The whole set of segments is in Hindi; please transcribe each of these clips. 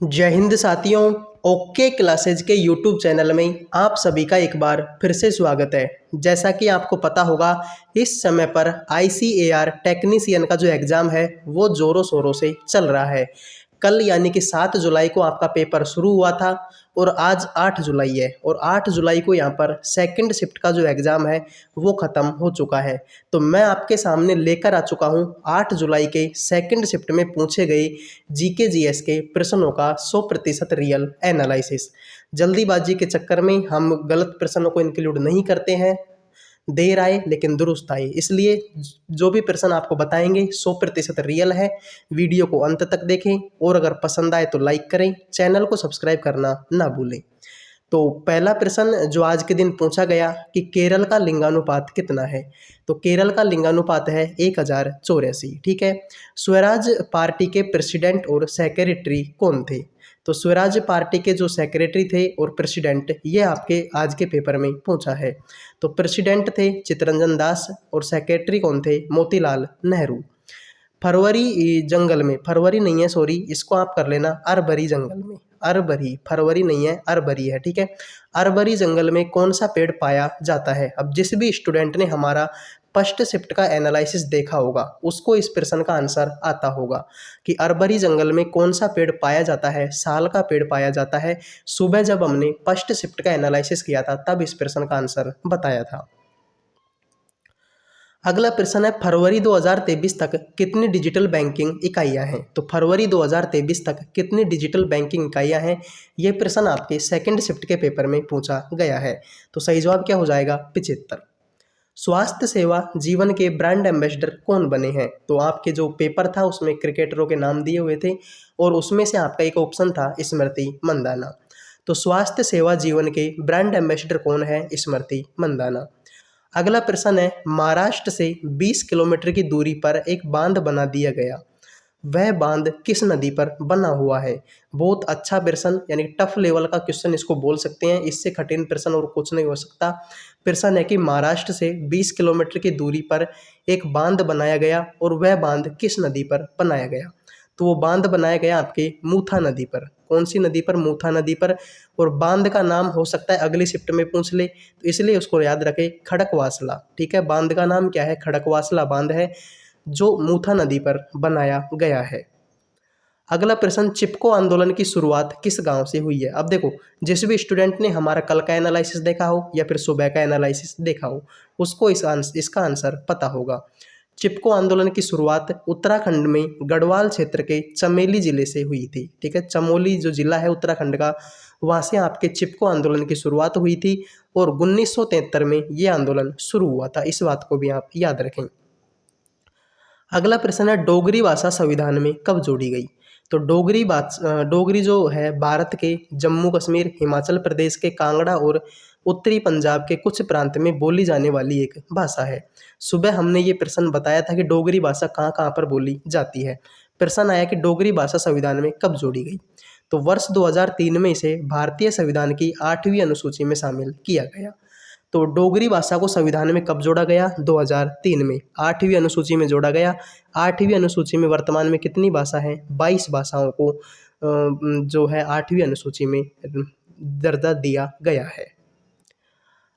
जय हिंद साथियों। ओके क्लासेज के यूट्यूब चैनल में आप सभी का एक बार फिर से स्वागत है। जैसा कि आपको पता होगा, इस समय पर ICAR टेक्नीशियन का जो एग्ज़ाम है वो ज़ोरों शोरों से चल रहा है। कल यानी कि 7 जुलाई को आपका पेपर शुरू हुआ था और आज 8 जुलाई है और 8 जुलाई को यहाँ पर सेकंड शिफ्ट का जो एग्ज़ाम है वो ख़त्म हो चुका है। तो मैं आपके सामने लेकर आ चुका हूँ 8 जुलाई के सेकंड शिफ्ट में पूछे गए GK GS के प्रश्नों का 100% रियल एनालिसिस। जल्दीबाजी के चक्कर में हम गलत प्रश्नों को इंक्लूड नहीं करते हैं। देर आए लेकिन दुरुस्त आए, इसलिए जो भी प्रश्न आपको बताएंगे 100% रियल है। वीडियो को अंत तक देखें और अगर पसंद आए तो लाइक करें, चैनल को सब्सक्राइब करना ना भूलें। तो पहला प्रश्न जो आज के दिन पूछा गया कि केरल का लिंगानुपात कितना है, तो केरल का लिंगानुपात है 1084। ठीक है। स्वराज पार्टी के प्रेसिडेंट और सेक्रेटरी कौन थे? तो स्वराज पार्टी के जो सेक्रेटरी थे और प्रेसिडेंट, ये आपके आज के पेपर में पूछा है। तो प्रेसिडेंट थे चित्तरंजन दास और सेक्रेटरी कौन थे? मोतीलाल नेहरू। फरवरी जंगल में, फरवरी नहीं है सॉरी, इसको आप कर लेना अरबरी जंगल में। अरबरी, फरवरी नहीं है अरबरी है। ठीक है। अरबरी जंगल में कौन सा पेड़ पाया जाता है? अब जिस भी स्टूडेंट ने हमारा फर्स्ट शिफ्ट का एनालिसिस देखा होगा उसको इस प्रश्न का आंसर आता होगा कि अरबरी जंगल में कौन सा पेड़ पाया जाता है, साल का पेड़ पाया जाता है। सुबह जब हमने फर्स्ट शिफ्ट का एनालिसिस किया था तब इस प्रश्न का आंसर बताया था। अगला प्रश्न है फरवरी 2023 तक कितनी डिजिटल बैंकिंग इकाइयां हैं? तो फरवरी 2023 तक कितनी डिजिटल बैंकिंग इकाइयां हैं, ये प्रश्न आपके सेकंड शिफ्ट के पेपर में पूछा गया है। तो सही जवाब क्या हो जाएगा? 75। स्वास्थ्य सेवा जीवन के ब्रांड एम्बेसडर कौन बने हैं? तो आपके जो पेपर था उसमें क्रिकेटरों के नाम दिए हुए थे और उसमें से आपका एक ऑप्शन था स्मृति मंदाना। तो स्वास्थ्य सेवा जीवन के ब्रांड एम्बेसडर कौन है? स्मृति मंदाना। अगला प्रश्न है महाराष्ट्र से 20 किलोमीटर की दूरी पर एक बांध बना दिया गया, वह बांध किस नदी पर बना हुआ है? बहुत अच्छा प्रश्न, यानी टफ लेवल का क्वेश्चन इसको बोल सकते हैं। इससे कठिन प्रश्न और कुछ नहीं हो सकता। प्रश्न है कि महाराष्ट्र से 20 किलोमीटर की दूरी पर एक बांध बनाया गया और वह बांध किस नदी पर बनाया गया? तो वो बांध बनाया गया आपके मूथा नदी पर। कौन सी नदी पर? मूथा नदी पर। और बांध का नाम हो सकता है अगली शिफ्ट में पूछ ले, तो इसलिए उसको याद रखें, खड़कवासला। ठीक है। बांध का नाम क्या है? खड़कवासला बांध है जो मूथा नदी पर बनाया गया है। अगला प्रश्न चिपको आंदोलन की शुरुआत किस गांव से हुई है? अब देखो, जिस भी स्टूडेंट ने हमारा कल का एनालिसिस देखा हो या फिर सुबह का एनालिसिस देखा हो उसको इसका आंसर पता होगा। चिपको आंदोलन की शुरुआत उत्तराखंड में गढ़वाल क्षेत्र के चमोली जिले से हुई थी। ठीक है। चमोली जो जिला है उत्तराखंड का, वहाँ से आपके चिपको आंदोलन की शुरुआत हुई थी और 1973 में ये आंदोलन शुरू हुआ था। इस बात को भी आप याद रखें। अगला प्रश्न है डोगरी भाषा संविधान में कब जोड़ी गई? तो डोगरी जो है भारत के जम्मू कश्मीर, हिमाचल प्रदेश के कांगड़ा और उत्तरी पंजाब के कुछ प्रांत में बोली जाने वाली एक भाषा है। सुबह हमने ये प्रश्न बताया था कि डोगरी भाषा कहाँ कहाँ पर बोली जाती है। प्रश्न आया कि डोगरी भाषा संविधान में कब जोड़ी गई? तो वर्ष 2003 में इसे भारतीय संविधान की 8वीं अनुसूची में शामिल किया गया। तो डोगरी भाषा को संविधान में कब जोड़ा गया? 2003 में 8वीं अनुसूची में जोड़ा गया। 8वीं अनुसूची में वर्तमान में कितनी भाषा है? 22 भाषाओं को जो है 8वीं अनुसूची में दर्जा दिया गया है।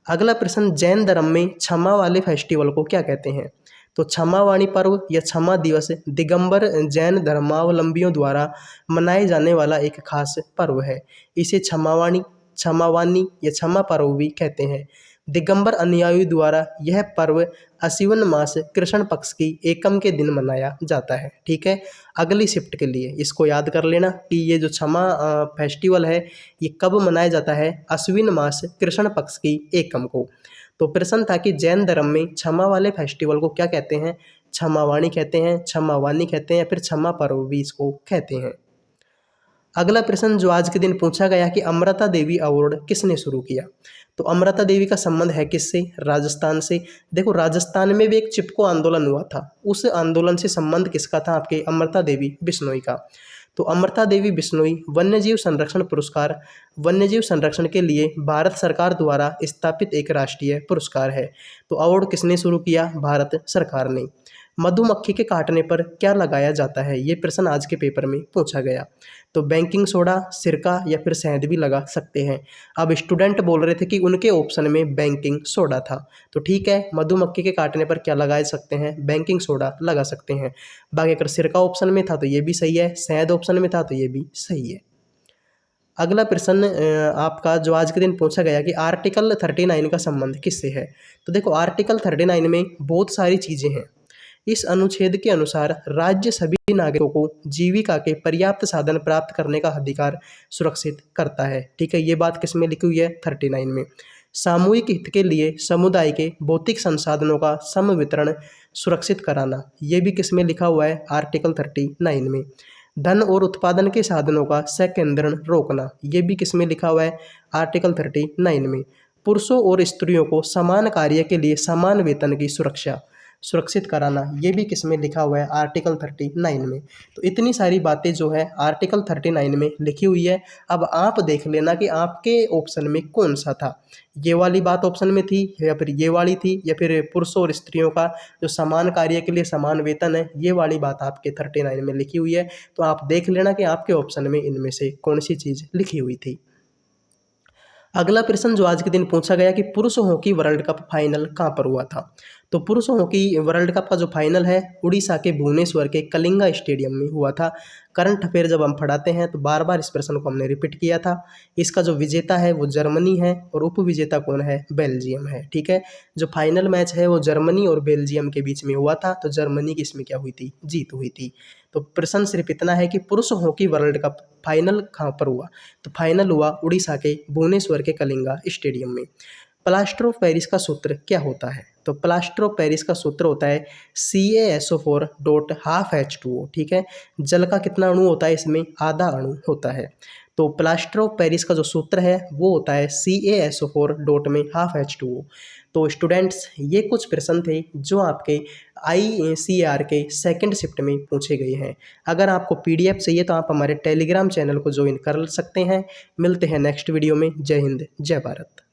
अगला प्रश्न जैन धर्म में क्षमा वाले फेस्टिवल को क्या कहते हैं? तो क्षमावाणी पर्व या क्षमा दिवस दिगंबर जैन धर्मावलंबियों द्वारा मनाए जाने वाला एक खास पर्व है। इसे क्षमावाणी, क्षमावानी या क्षमा पर्व भी कहते हैं। दिगंबर अनुयायियों द्वारा यह पर्व आश्विन मास कृष्ण पक्ष की एकम के दिन मनाया जाता है। ठीक है। अगली शिफ्ट के लिए इसको याद कर लेना कि ये जो क्षमा फेस्टिवल है ये कब मनाया जाता है? आश्विन मास कृष्ण पक्ष की एकम को। तो प्रश्न था कि जैन धर्म में क्षमा वाले फेस्टिवल को क्या कहते हैं? क्षमावाणी कहते हैं, क्षमावानी कहते हैं या फिर क्षमा पर्व भी इसको कहते हैं। अगला प्रश्न जो आज के दिन पूछा गया कि अमृता देवी अवार्ड किसने शुरू किया? तो अमृता देवी का संबंध है किससे? राजस्थान से। देखो, राजस्थान में भी एक चिपको आंदोलन हुआ था, उस आंदोलन से संबंध किसका था? आपके अमृता देवी बिश्नोई का। तो अमृता देवी बिश्नोई वन्यजीव संरक्षण पुरस्कार वन्यजीव संरक्षण के लिए भारत सरकार द्वारा स्थापित एक राष्ट्रीय पुरस्कार है। तो अवार्ड किसने शुरू किया? भारत सरकार ने। मधुमक्खी के काटने पर क्या लगाया जाता है, ये प्रश्न आज के पेपर में पूछा गया। तो बेकिंग सोडा, सिरका या फिर शहद भी लगा सकते हैं। अब स्टूडेंट बोल रहे थे कि उनके ऑप्शन में बेकिंग सोडा था, तो ठीक है, मधुमक्खी के काटने पर क्या लगा सकते हैं, बेकिंग सोडा लगा सकते हैं। बाकी अगर सिरका ऑप्शन में था तो ये भी सही है, शहद ऑप्शन में था तो ये भी सही है। अगला प्रश्न आपका जो आज के दिन पूछा गया कि आर्टिकल 39 का संबंध किससे है। तो देखो, आर्टिकल 39 में बहुत सारी चीज़ें हैं। इस अनुच्छेद के अनुसार राज्य सभी नागरिकों को जीविका के पर्याप्त साधन प्राप्त करने का अधिकार सुरक्षित करता है। ठीक है, ये बात किस में लिखी हुई है, 39 में। सामूहिक हित के लिए समुदाय के भौतिक संसाधनों का सम वितरण सुरक्षित कराना, ये भी किस में लिखा हुआ है, आर्टिकल 39 में। धन और उत्पादन के साधनों का संकेंद्रण रोकना, ये भी किस में लिखा हुआ है, आर्टिकल 39 में। पुरुषों और स्त्रियों को समान कार्य के लिए समान वेतन की सुरक्षा सुरक्षित कराना, ये भी किस में लिखा हुआ है, आर्टिकल 39 में। तो इतनी सारी बातें जो है आर्टिकल 39 में लिखी हुई है। अब आप देख लेना कि आपके ऑप्शन में कौन सा था, ये वाली बात ऑप्शन में थी या फिर ये वाली थी, या फिर पुरुषों और स्त्रियों का जो समान कार्य के लिए समान वेतन है, ये वाली बात आपके 39 में लिखी हुई है। तो आप देख लेना कि आपके ऑप्शन में इनमें से कौन सी चीज़ लिखी हुई थी। अगला प्रश्न जो आज के दिन पूछा गया कि पुरुष हॉकी वर्ल्ड कप फाइनल कहाँ पर हुआ था। तो पुरुष हॉकी वर्ल्ड कप का जो फाइनल है उड़ीसा के भुवनेश्वर के कलिंगा स्टेडियम में हुआ था। करंट अफेयर जब हम पढ़ाते हैं तो बार बार इस प्रश्न को हमने रिपीट किया था। इसका जो विजेता है वो जर्मनी है और उपविजेता कौन है, बेल्जियम है। ठीक है, जो फाइनल मैच है वो जर्मनी और बेल्जियम के बीच में हुआ था, तो जर्मनी की इसमें क्या हुई थी, जीत हुई थी। तो प्रश्न सिर्फ इतना है कि पुरुष हॉकी वर्ल्ड कप फाइनल कहाँ पर हुआ। तो फाइनल हुआ उड़ीसा के भुवनेश्वर के कलिंगा स्टेडियम में। प्लास्टर ऑफ पेरिस का सूत्र क्या होता है। तो प्लास्टर ऑफ पेरिस का सूत्र होता है CaSO4.12H2O। ठीक है, जल का कितना अणु होता है इसमें, आधा अणु होता है। तो प्लास्टर ऑफ पेरिस का जो सूत्र है वो होता है CaSO4.12H2O। तो स्टूडेंट्स, ये कुछ प्रश्न थे जो आपके ICAR के सेकंड शिफ्ट में पूछे गए हैं। अगर आपको PDF चाहिए तो आप हमारे टेलीग्राम चैनल को ज्वाइन कर सकते हैं। मिलते हैं नेक्स्ट वीडियो में। जय हिंद, जय भारत।